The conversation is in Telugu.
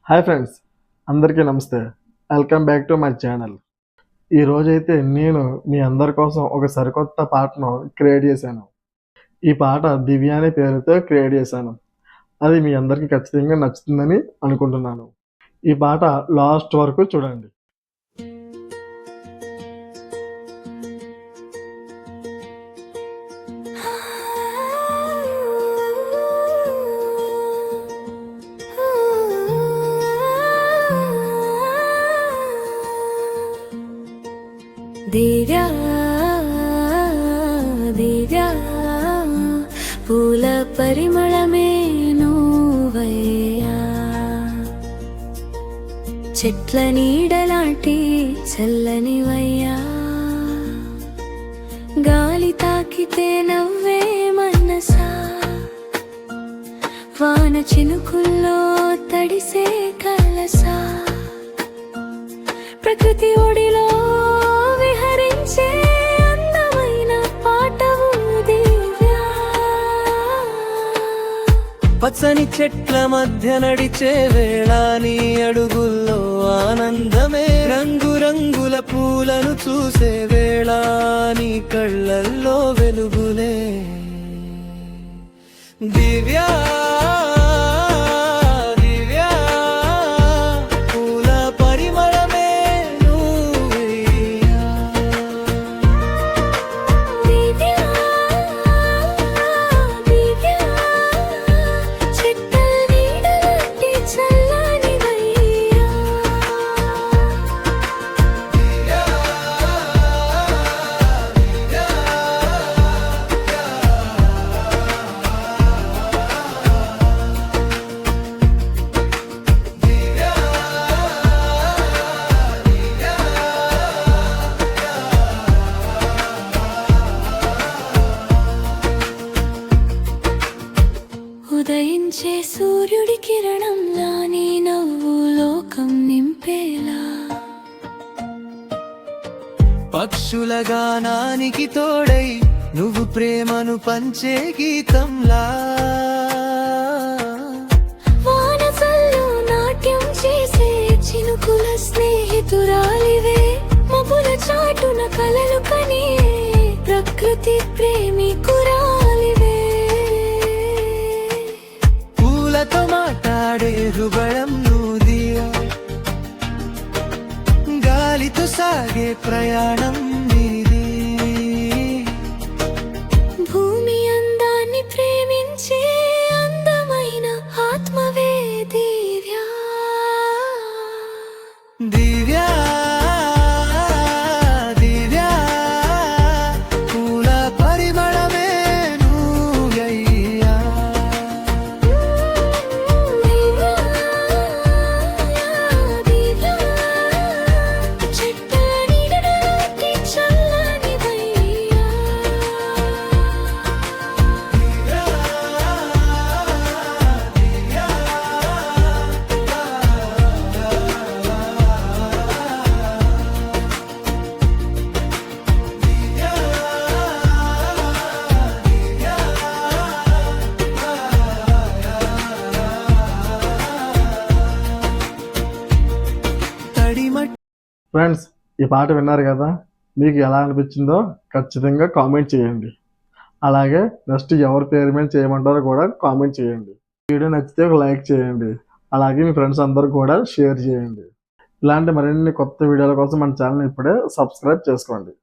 హాయ్ ఫ్రెండ్స్, అందరికీ నమస్తే. Welcome back to my channel. ఈరోజైతే నేను మీ అందరి కోసం ఒక సరికొత్త పాటను క్రియేట్ చేశాను. ఈ పాట దివ్య అనే పేరుతో క్రియేట్ చేశాను. అది మీ అందరికీ ఖచ్చితంగా నచ్చుతుందని అనుకుంటున్నాను. ఈ పాట లాస్ట్ వరకు చూడండి. దివ్యా దివ్యా పూల పరిమళమే నువ్వయ్యా, చెట్ల నీడలాంటి చల్లనివయ్యా, గాలి తాకితే నవ్వే మనసా, వాన చినుకుల్లో తడిసే కలసా, ప్రకృతి ఒడిలో విహరించే అందమైన పాటవు దివ్యా. పచ్చని చెట్ల మధ్య నడిచే వేళ నీ అడుగుల్లో ఆనందమే, రంగురంగుల పూలను చూసే వేళ నీ కళ్ళల్లో వెలుగులే. దివ్యా ఉదయించే సూర్యుడి కిరణంలా నీ నవ్వు లోకం నింపేలా, పక్షుల గానానికి తోడై నువ్వు ప్రేమను పంచే గీతంలా, వానసల్లో నాట్యం చేసే చినుకుల స్నేహితురాలివే, మబ్బుల చాటున కలలు కనే ప్రకృతి ప్రేమికురాలివే, పూలతో మాట్లాడే హృదయం నుదియా, గాలితో సాగే ప్రయాణం నీది, భూమి అందాన్ని ప్రేమించే అందమైన ఆత్మవే దివ్యా. దివ్యా దివ్యా పూల పరిమళమే నువ్వయ్యా, దివ్యా దివ్యా చెట్ల నీడలాంటి చల్లనివయ్యా. ఫ్రెండ్స్, ఈ పాట విన్నారు కదా, మీకు ఎలా అనిపించిందో ఖచ్చితంగా కామెంట్ చేయండి. అలాగే నెక్స్ట్ ఎవరి పేరు మీద చేయమంటారో కూడా కామెంట్ చేయండి. వీడియో నచ్చితే ఒక లైక్ చేయండి. అలాగే మీ ఫ్రెండ్స్ అందరూ కూడా షేర్ చేయండి. ఇలాంటి మరిన్ని కొత్త వీడియోల కోసం మన ఛానల్ ఇప్పుడే సబ్స్క్రైబ్ చేసుకోండి.